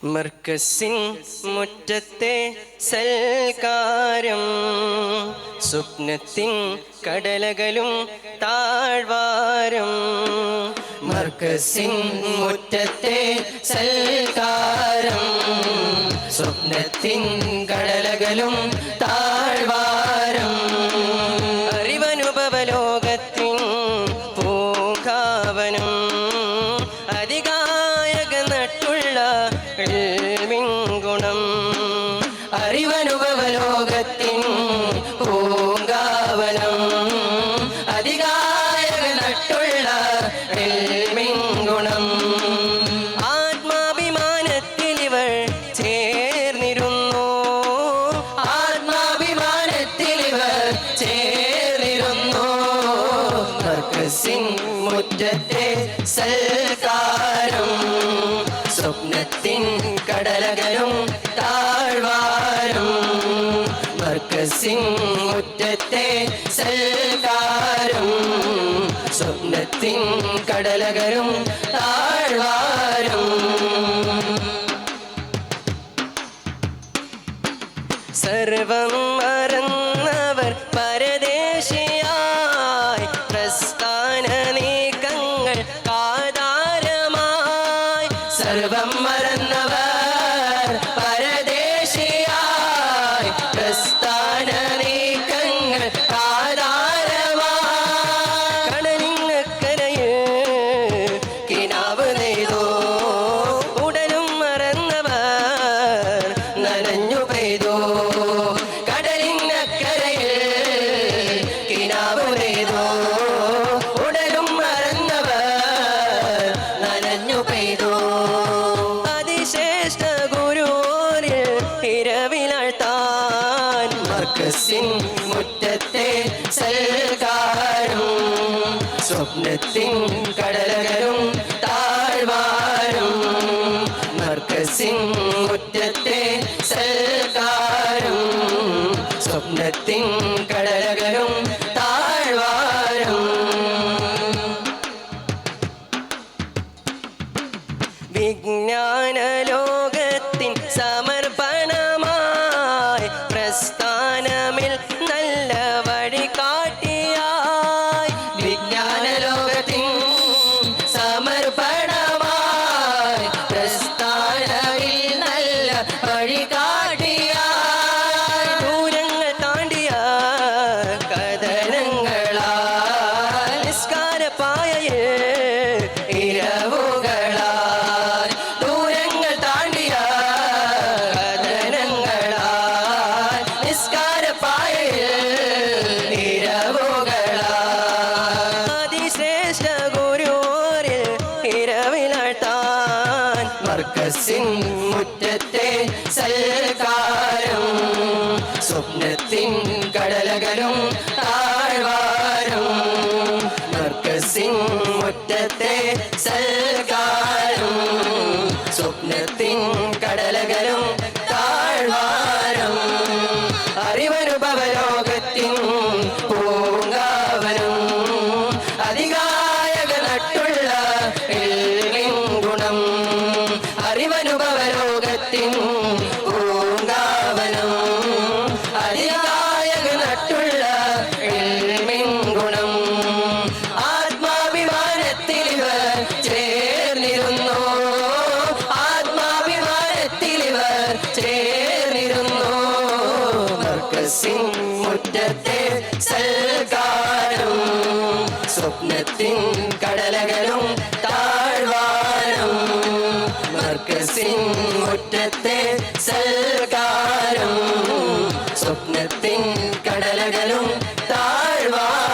മർക്കസിൻ മുറ്റത്തെ സൽക്കാരം സ്വപ്നത്തിൻ കടലകളും താഴ്വാരം. മർക്കസിൻ മുറ്റത്തെ സൽക്കാരം സ്വപ്നത്തിൻ കടലകളും താഴ്വാരം. അറിവനുഭവലോകത്തിൻ പൂങ്കാവനം അതികായക നട്ടുള്ള ഇൽമിൻ ഗുണം. അറിവനുഭവലോകത്തിൻ പൂങ്കാവനം അതികായക നട്ടുള്ള ഇൽമിൻ ഗുണം. ആത്മാഭിമാനത്തിൽ ഇവർ ചേർന്നിരുന്നു, ആത്മാഭിമാനത്തിൽ ഇവർ ചേർന്നിരുന്നു. മർക്കസിൻ മുറ്റത്തെ സൽക്കാരം സ്വപ്നത്തിൻ കടലകളും താഴ്വാരം. മർക്കസിൻ മുറ്റത്തെ സൽക്കാരം സ്വപ്നത്തിൻ കടലകളും താഴ്വാരം. സർവം മറന്നവർ പരദേശിയായി പ്രസ്ഥാന നീക്കങ്ങൾ ആധാരമായി. സർവം മറന്നവർ പരദേശിയായി പ്രസ്ഥാന നീക്കങ്ങൾ ആധാരമായി. കടലിനക്കരയിൽ കിനാവ് നെയ്തോ ഉടലും മറന്നവർ നനഞ്ഞു പെയ്തോ. കടലിനക്കരയിൽ കിനാവ് നെയ്തോ ഉടലും മറന്നവർ നനഞ്ഞു പെയ്തോ. അതിശ്രേഷ്ഠ ഗുരുവിൽ ഇരവിലാഴ്ത്താൻ മർക്കസിൻ മുറ്റത്തെ സൽക്കാരം സ്വപ്നത്തിൻ കടലകളും താഴ്വാരം. മർക്കസിൻ മുറ്റത്തെ സൽക്കാരം സ്വപ്നത്തിൻ കടലകളും താഴ്വാരം. വിജ്ഞാന ലോകത്തിൻ സമർപ്പണമായി പ്രസ്ഥാനമിൽ നല്ല വഴികാട്ടിയായി. വിജ്ഞാന ലോകത്തിൻ സമർപ്പണമായി പ്രസ്ഥാനമിൽ നല്ല വഴികാട്ടിയായി. ദൂരങ്ങൾ താണ്ടിയ കഥനങ്ങളാൽ നിസ്കാരപ്പായയിൽ ഇരവുകളാൽ. ദൂരങ്ങൾ താണ്ടിയ കഥനങ്ങളാൽ നിസ്കാരപ്പായയിൽ ഇരവുകളാൽ. അതിശ്രേഷ്ഠ ഗുരുവിൽ ഇരവിലാഴ്ത്താൻ മർക്കസിൻ മുറ്റത്തെ സൽക്കാരം സ്വപ്നത്തിൻ കടലകളും താഴ്വാരം. മർക്കസിൻ മുറ്റത്തെ സൽക്കാരം സ്വപ്നത്തിൻ കടലകളും താഴ്വാരം. അറിവനുഭവലോകത്തിൻ പൂങ്കാവനം അതികായക നട്ടുള്ള ഇൽമിൻ ഗുണം. അറിവനുഭവലോകത്തിൻ പൂങ്കാവനം അതികായക നട്ടുള്ള ഇൽമിൻ ഗുണം. ആത്മാഭിമാനത്തിൽ ഇവർ ചേർന്നിരുന്നു, ആത്മാഭിമാനത്തിൽ ഇവർ ചേർന്നിരുന്നു. മർക്കസിൻ മുറ്റത്തെ സൽക്കാരം സ്വപ്നത്തിൻ കടലകളും താഴ്വാരം. മർക്കസിൻ മുറ്റത്തെ സൽക്കാരം സ്വപ്നത്തിൻ കടലകളും താഴ്വാരം.